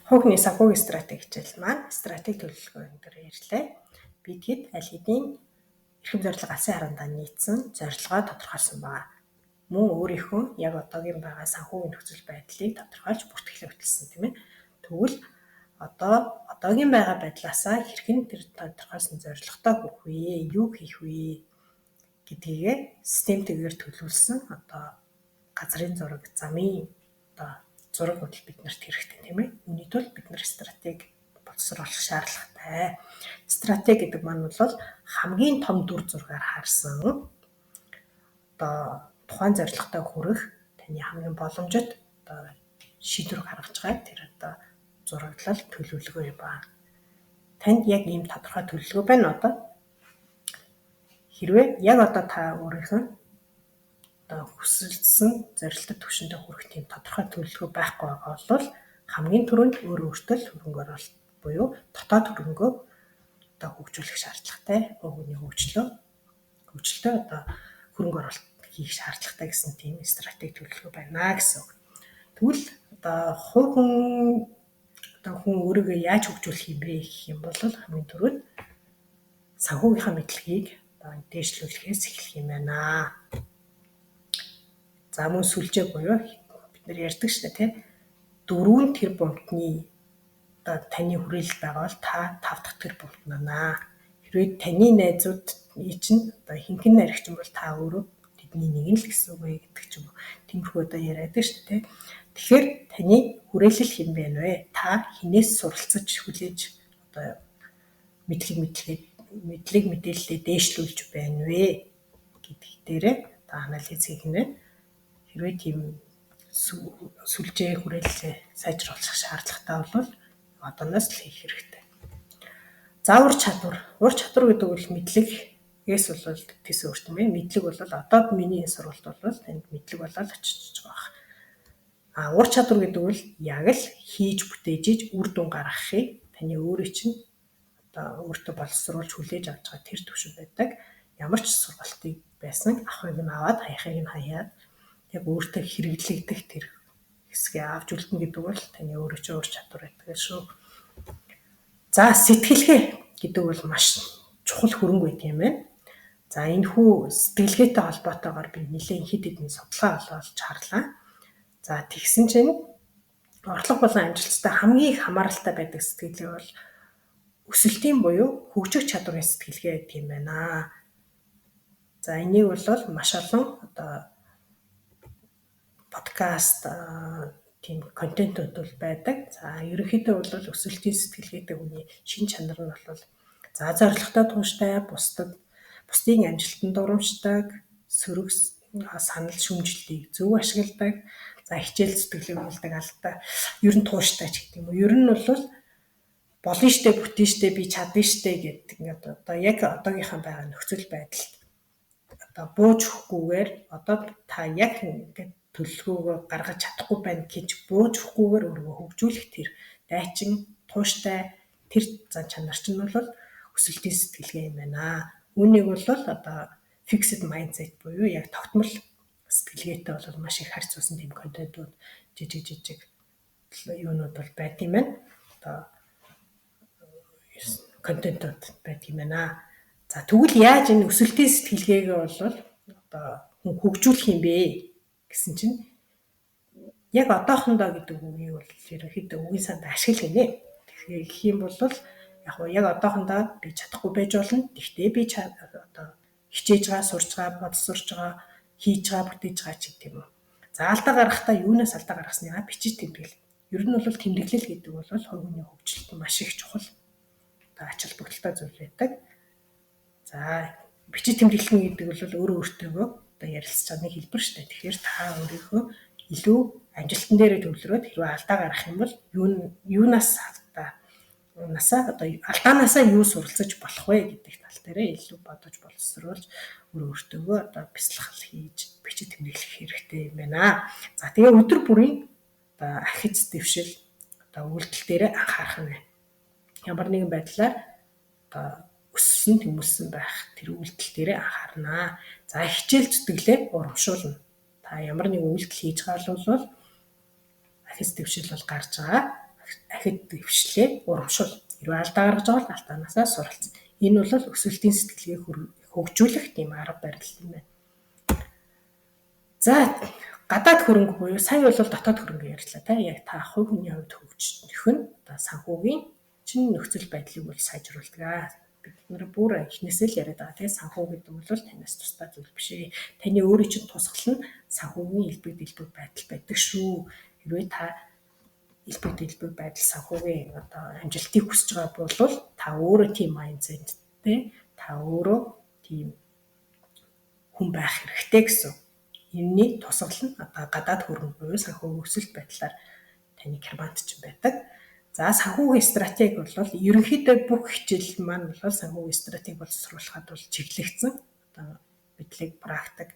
Хуугны санхүүгийн стратеги хичээл маань стратеги төлөвлөгөө энэ дээр ярьлаа. Бид хэд аль хэдийн эрхэм зорилго алсын харандаа нийцсэн зорилгоо тодорхойлсон байна. Мөн өөрийнхөө яг одоогийн байгаа санхүүгийн нөхцөл байдлыг тодорхойлж бүртгэлээ хөтэлсэн тийм ээ. Тэгвэл одоогийн байгаа байдлаасаа хэрхэн тэр тодорхойлсон зорилготой хүрэх вэ? Юу хийх вэ гэдгийг системтэйгээр төлөвлөсөн газрын зураг, замын зураг бодол биднэрт хэрэгтэй тийм ээ. Үүний тулд бид нар стратеги боловсруулах шаардлагатай. Стратеги гэдэг маань бол хамгийн том дүр зургаар харсан тухайн зорилготой хүрэх таны хамгийн боломжит шийдвэр гаргаж байгаа тэр зураглал төлөвлөгөө юм байна. Танд яг ийм тодорхой төлөвлөгөө байна одоо. Хэрвээ яг одоо та өөрийнхөө хүсэлсэн зорилттой түвшиндээ хүрэх тийм тодорхой төлөвлөгөө байхгүй байгаа бол хамгийн түрүүнд өөртөө хөрөнгө оруулалт буюу дотоод хөрөнгөө хөгжүүлэх шаардлагатай. Өөрийн хөгжөлтөө хөрөнгө оруулалт хийх шаардлагатай гэсэн тийм стратеги төлөвлөгөө байна гэсэн үг. Тэгвэл хүн өөрийгөө яаж хөгжүүлэх юм бэ гэх юм бол хамгийн түрүүнд санхүүгийнхаа мэдлэгийг дээшлүүлэхээс эхлэх юм байна. За мөн сүлжээ буюу бид нар ярьдаг шүү дээ тийм 4 тэр бунтны таны хүрээлэл байгаа бол та 5 дахь тэр бунт нанаа. Хэрвээ таны найзууд чинь хинхэн наригч бол та өөрөө тэдний нэг нь л гэсэн үг гэдэг ч юм уу. Тиймэрхүү яриад шүү дээ. Тэгэхээр таны хүрээлэл хэм бэ вэ? Та хинээс суралцаж хүлээж мэдлэг мэдээлэлээ дээшлүүлж байна вэ гэдгийг дээрээ анализ хийх нь хэрвээ тийм сүлжээ хүрээлэлээ сайжруулах шаардлагатай бол одооноос л хийх хэрэгтэй. За ур чадвар гэдэг бол мэдлэгээс бол тэс өөр тийм ээ. Мэдлэг бол одоо миний сургалт бол танд мэдлэг болоод очиж байгаа. Ур чадвар гэдэг бол яг л хийж бүтээж үр дүн гаргахыг таны өөрөө чинь өөртөө боловсруулж хүлээж авч байгаа тэр түвшин байдаг. Ямар ч сургалтыг байсан авахыг нь аваад хаяхыг нь хаяад яг өөртөө хэрэглэгдэх тэр хэсгээ авч үлдэнэ гэдэг бол таны өөрөө ч ур чадвар байдаг шүү. За сэтгэлгээ гэдэг бол маш чухал хөрөнгө байт юм байна. За энэ хүү сэтгэлгээтэй холбоотойгоор би нэлээд хэд хэдэн судалгаа олж харлаа. За тэгсэн чинь орлого болон амжилттай хамгийн их хамааралтай байдаг сэтгэлгээ бол өсөлтийн буюу хөгжих чадварын сэтгэлгээ гэдэг юм байна. За энийг бол маш олон подкаст тийм контентууд бол байдаг. За ерөнхийдөө бол өсөлтийн сэтгэлгээтэй хүний шин чанар нь бол за зорилготой тууштай, бусдын амжилтанд дурамжтай, сөрөг санал шүмжлэлийг зөв ашигладаг, за хичээл зүтгэлийг болдог алдаа, ер нь тууштай ч гэдэг юм уу. Ер нь бол болно штэ, бүтэн штэ, би чадна штэ гэдэг ингээд яг одоогийнхаа байгаа нөхцөл байдалд бууж өгөхгүйгээр та яг ингээд төлөвлөгөөгөө гаргаж чадахгүй байна гэж бууж өгөхгүйгээр өөрийгөө хөгжүүлэх тэр дайчин тууштай тэр зан чанар чинь бол өсөлтийн сэтгэлгээ юм байна. Үүнийг бол fixed mindset буюу яг тогтмол сэтгэлгээтэй бол маш их харьцуулсан тийм контентууд жижиг юунууд бол байт юм байна. Контентууд байт юм байна. За тэгвэл яаж энэ өсөлтийн сэтгэлгээгээ бол хүн хөгжүүлэх юм бэ гэсэн чинь яг одоохондоо гэдэг үгийг бол ерөнхийдөө үгийн санд ашиглах гинэ. Тэгэхээр гэх юм бол яг одоохондоо би чадахгүй байж болно. Гэхдээ би хичээж байгаа, сурж байгаа, бодсорж байгаа, хийж байгаа, бүтээж байгаа ч гэх юм уу. За алдаа гаргахдаа юунаас алдаа гаргаснаа бичиж тэмдэглэл. Ер нь бол тэмдэглэл гэдэг бол хувь хүний хөгжилд маш их чухал ач холбогдолтой зүйл байдаг. За бичиж тэмдэглэл гэдэг бол өөртөөгөө ярилцж байгаа нэг хэлбэр шүү дээ. Тэгэхээр та өөрийнхөө илүү амжилтан дээрээ төвлөрөөд хэрвээ алдаа гаргах юм бол алдаанасаа юу суралцаж болох вэ гэдэг тал дээр илүү бодож боловсруулж өөртөөгөө бясалгал хийж бичиж тэмдэглэх хэрэгтэй юм байна. За тэгээ өдөр бүрийн ахиц дэвшил үйлдэл дээр анхаарах нь ямар нэгэн байдлаар өссөн тэмүүлсэн байх тэр үйлдэл дээр анхаарнаа. За хичээл зүтгэлээ урамшуулна. Та ямар нэгэн үйлдэл хийж байгаа бол ахиц дэвшил бол гарч байгаа. дахид дэвшлээ урамшуул. Хэрвээ алдаа гаргаж байгаа бол алдаанаасаа суралц. Энэ бол өсвөлтийн сэтгэлгээг хөгжүүлэх тийм арга барил юм байна. За гадаад хөрөнгө буюу сая бол дотоод хөрөнгө ярьлаа та. Яг та хувь хүний хувьд хөгжих нь одоо санхүүгийн чинь нөхцөл байдлыг бол сайжруулдаг. Бид нар бүр эхнээсээ л яриад байгаа. Тэгээ санхүү гэдэг нь бол танаас тусдаа зүйл биш ээ. Таны өөрийн чинь тусгал нь санхүүгийн элбэг дэлбэг байдал байдаг шүү. Хэрвээ та элбэг дэлбэг байдал санхүүгийн одоо амжилтыг хүсэж байгаа бол та өөрөө тийм майндсеттэй, та өөрөө тийм хүн байх хэрэгтэй гэсэн. Энэний тусгал нь одоо гадаад хөрөнгө буюу санхүүгийн өсөлт байдлаар таны карманд ч байдаг. За санхүүгийн стратеги бол ерөнхийдөө бүх хичээл маань бол санхүүгийн стратеги боловсруулахад бол чиглэгдсэн. Одоо бидлэг практик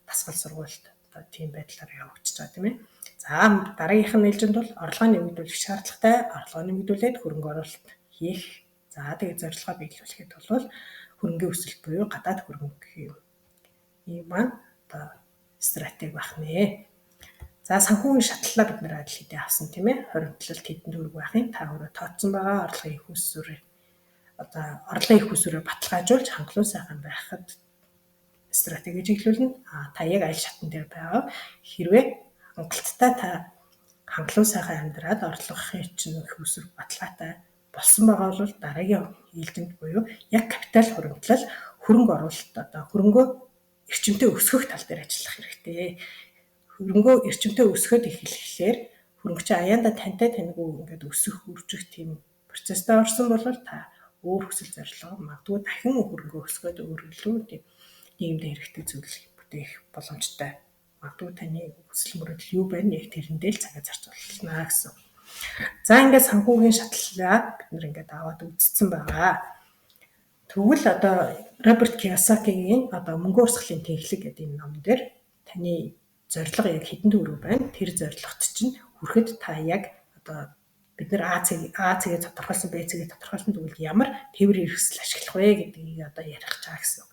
дасгал сургуульд одоо тийм байдлаар явагдаж байгаа тийм ээ. За дараагийнх нь нэлжинд бол орлогоо нэмэгдүүлэх шаардлагатай, орлогоо нэмэгдүүлээд хөрөнгө оруулалт хийх. За тэгээд зорилгоо биелүүлэхэд бол хөрөнгөний өсөлт буюу гадаад хөрөнгө ийм маань одоо стратеги байх нэ. За санхүүгийн шатлалаа бид нэр адил хэдий авсан тийм ээ. Хоригдлолт хэдэн төгрөг байхын та өөрөө тооцсон байгаа орлогын их усүрээр одоо орлогын их усүрээр баталгаажуулж хангалуун сайхан байхад стратеги чиглүүлнэ. Та яг аль шатн дээр байгаа хэрвээ хангалттай та хангалуун сайхан амьдраад орлогын чинь их усүр баталгаатай болсон байгаа бол дараагийн ээлжинд буюу яг капитал хөрөнгөлөл хөрөнгө оруулалт одоо хөрөнгөө эрчимтэй өсгөх тал дээр ажиллах хэрэгтэй. Хөрөнгөө эрчимтэй өсгөхөд эхлэхээр хөрөнгө чинь аяанда тантай таньгүй ингээд өсөх үржих тийм процесстэй орсон бол та өөр хүсэл зорилго магадгүй дахин хөрөнгөө өсгөхөд өөрөлдөө тийм нийгэмд хэрэгтэй зүйл бүтээх боломжтой. Магадгүй таны хүсэл мөрөөдөл юу байна яг тэрэндээ л цагаа зарц болно гэсэн. За ингээд санхүүгийн шатлалаа бид нар ингээд аваад үзсэн байгаа. Тэгвэл одоо Роберт Кийосакигийн одоо мөнгө урсгалын тэнхлэг гэдэг энэ ном дээр таны зорилго яг хэдэн төгрөг байна. Тэр зорилгот чинь хүрэхэд та яг одоо бид нар А цэгээ тодорхойлсон, Б цэгээ тодорхойлсон тэгвэл ямар тээвэр хэрэгсэл ашиглах вэ гэдгийг одоо ярих чаа гэсэн.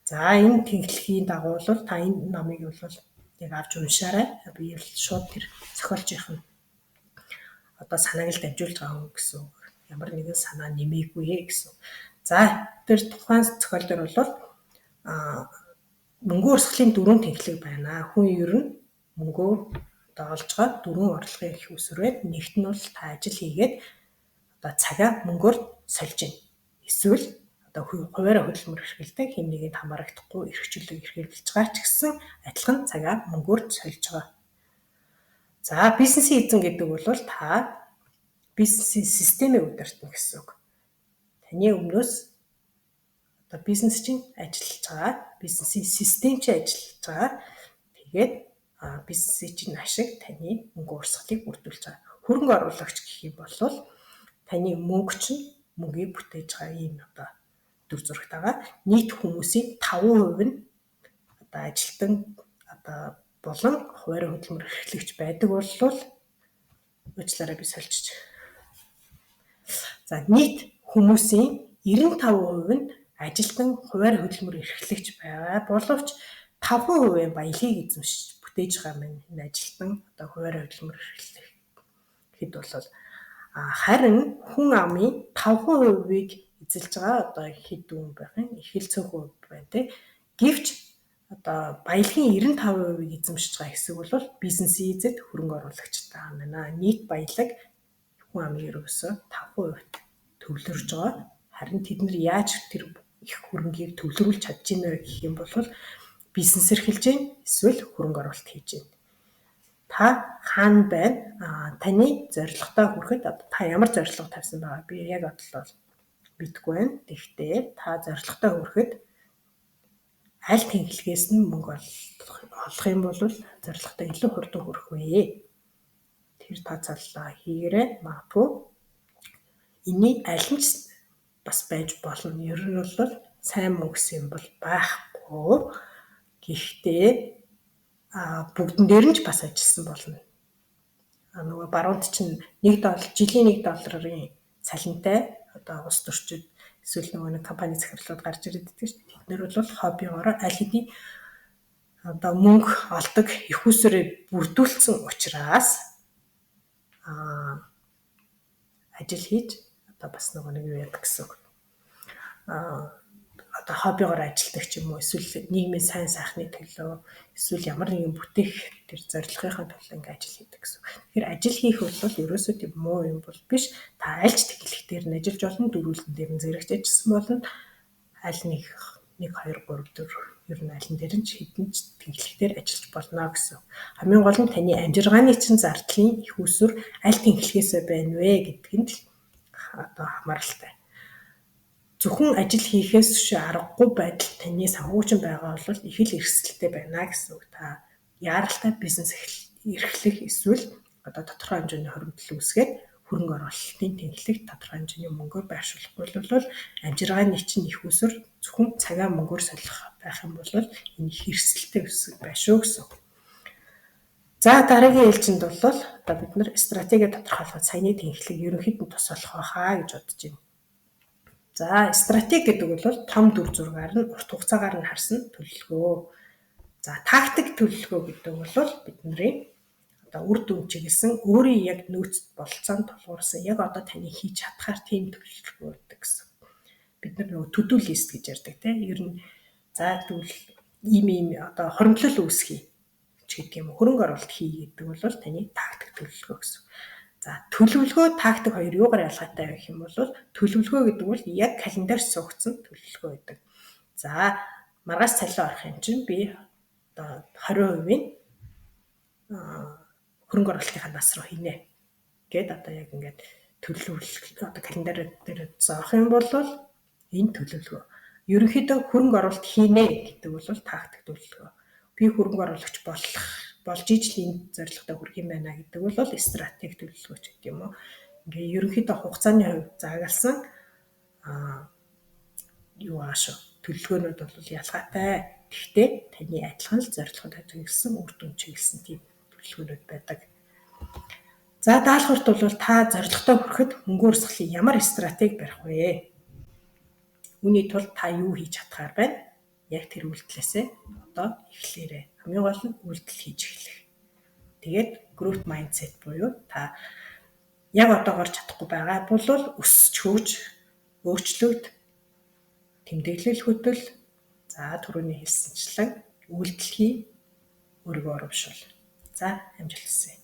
За энэ тэнхлэгийн дагуу бол та энэ номыг бол яг авч уншаарай. Би бол шууд тэр зохиолчийн одоо санааг л дамжуулж байгаа юм гэсэн. Ямар нэгэн санаа нэмээгүй гэсэн. За тэр тухайн зохиол дээр бол мөнгө урсгалын 4 тэнхлэг байна. Хүн ер нь мөнгөө одоо олж байгаа 4 орлогын их усүрээр нэгт нь бол та ажил хийгээд одоо цагаа мөнгөөр сольж байна. Эсвэл одоо хуваарь хөдөлмөр эрхэлдэг хэн нэгэнд хамаарагдахгүй эрх чөлөөг эрхэлж байгаа ч гэсэн адилхан цагаа мөнгөөр сольж байгаа. За бизнесийн эзэн гэдэг бол та бизнесийн системийг удирдах гэсэн үг. Таны өмнөөс одоо бизнес чинь ажиллаж байгаа, бизнесийн систем чинь ажиллаж байгаа. Тэгээд бизнесийн чинь ашиг таны мөнгө урсгалыг бүрдүүлж байгаа. Хөрөнгө оруулагч гэх юм бол таны мөнгө чинь мөнгийг бүтээж байгаа юм одоо дүр зурагт байгаа. Нийт хүмүүсийн 5% нь одоо ажилтан одоо болон хуваарь хөдөлмөр эрхлэгч байдаг бол уучлаарай би сольчих. За нийт хүмүүсийн 95% нь ажилтан хуваарь хөдөлмөр эрхлэгч байгаа боловч 5% баялагийг эзэмшиж бүтээж байгаа маань энэ ажилтан одоо хуваарь хөдөлмөр эрхлэх хэд бол харин хүн амын 5%-ийг эзэлж байгаа одоо хэд хүн байх юм их л цөөхөн байна те. Гэвч одоо баялагын 95%-ийг эзэмшиж байгаа хэсэг бол бизнесийн эзэд хөрөнгө оруулагч таа байна. Нийт баялаг хүн амын ерөөсөө 5% төвлөрж байгаа. Харин тэд нар яаж тэр их хөрөнгийг төвлөрүүлж чадж байна вэ гэх юм бол бизнес эрхэлж байна, эсвэл хөрөнгө оруулалт хийж байна. Та хаана байна? Таны зорилготой хүрэхэд та ямар зорилго тавьсан байгаа? Би яг бодлоо мэдгүй байна. Гэхдээ та зорилготой хүрэхэд аль тэнхлэгээс нь мөнгө олох юм бол зорилготой илүү хурдан хүрэх вэ? Тэр тооцооллоо хийгээрэй. Магадгүй эний аль нь бас байж болно. Ер нь бол сайн мөнгө юм бол байхгүй. Гэхдээ бүгдэн дээр нь ч бас ажилласан болно. Нөгөө баруунд чинь жилийн $1 цалинтай одоо улс төрчид эсвэл нөгөө нэг компани захирлууд гарч ирээд байдаг шүү дээ. Бид нар бол хоббигоор аль хэдийн одоо мөнгө олдог их усүрээ бүрдүүлсэн учраас ажил хийж одоо бас нэг юу яадаг гэсэн үг. Одоо хоббигоор ажилладаг ч юм уу, эсвэл нийгмийн сайн сайхны төлөө, эсвэл ямар нэгэн бүтээх тэр зорилгынхаа төлөө ингээ ажил хийдэг гэсэн. Тэгэхээр ажил хийх бол ерөөсөө тийм муу юм бол биш. Та альж тэглэх дээр нь ажиллаж болно, дөрвөлтөн дээр нь зэрэгч ажилласан болно. Аль нэг 1 2 3 4 ер нь аль нь дээр нь хэдэн ч тэглэх дээр ажиллаж болно гэсэн. Хамгийн гол нь таны амжиргааны чинь зардлын их усүр аль тэнхлэхээсээ байна вэ гэдгэнд л одоо хамааралтай. Зөвхөн ажил хийхээс биш аргагүй байдал таны санхүүчин байгаа бол их л эрсдэлтэй байна гэсэн үг. Та яаралтай бизнес эрхлэх эсвэл одоо тодорхой хэмжээний хоригдол үүсгээд хөрөнгө оруулалтын тэнхлэгт тодорхой хэмжээний мөнгөөр байршуулахгүй бол амжиргааны чинь их усүр зөвхөн цагаа мөнгөөр солих байх юм бол энэ их эрсдэлтэй үсэг байна шүү гэсэн. За дараагийн ээлжинд бол одоо бид нар стратеги тодорхойлоход саяны тэнхлэг ерөнхийд нь тус болох байхаа гэж бодож байна. За стратеги гэдэг бол том дүр зургаар нь урт хугацаагаар нь харсан төлөвлөгөө. За тактик төлөвлөгөө гэдэг бол бидний одоо үр дүн чиглэсэн өөрийн яг нөөцт бололцоонд тулгуурсан яг одоо таны хийж чадхаар тийм төлөвлөгөө гэдэг гэсэн. Бид нар нөгөө to do list гэж ярьдаг тийм. Ер нь за тэгвэл ийм одоо хоримтлол үүсгэе ч гэдэг юм. Хөрөнгө оруулалт хий гэдэг бол таны тактик төлөвлөгөө гэсэн. За төлөвлөгөө тактик хоёр юугаар ялгаатай вэ гэх юм бол төлөвлөгөө гэдэг бол яг календар суугдсан төлөвлөгөө гэдэг. За маргааш цалин орох юм чинь би одоо 20% хөрөнгө оруулалтынхаа нас руу хийнэ гэд одоо яг ингээд төлөвлөлт одоо календар дээр заах юм бол энэ төлөвлөгөө. Ерөнхийдөө хөрөнгө оруулалт хийнэ гэдэг бол тактик төлөвлөгөө. Би хөрөнгө оруулагч болж ижлийн зорилготой хүрэх юм байна гэдэг бол стратеги төлөвлөгөөч гэдэг юм уу. Ингээ ерөнхийдөө хугацааны хувьд заагалсан юу ааш төлөвлөгөөнүүд бол ялгаатай. Гэхдээ таны адилхан л зорилгод ажигласан үр дүн чиглэсэн тийм төлөвлөгөөнүүд байдаг. За даалгаварт бол та зорилготой хүрэхэд мөнгө урсгалын ямар стратеги барих вэ? Үүний тулд та юу хийж чадхаар байна? Яг тэр үйлдэлээсээ одоо эхлээрэй. Хамгийн гол нь үйлдэл хийж эхлэх. Тэгээд growth mindset буюу та яг одоо гарч чадахгүй байгаа бол өсөж хөөж өөрчлөлт тэмдэглэл хөтөл за түрүүний хэлсэнчлэн үйлдэл хий өөрийгөө урамшуул. За амжилт хүсье.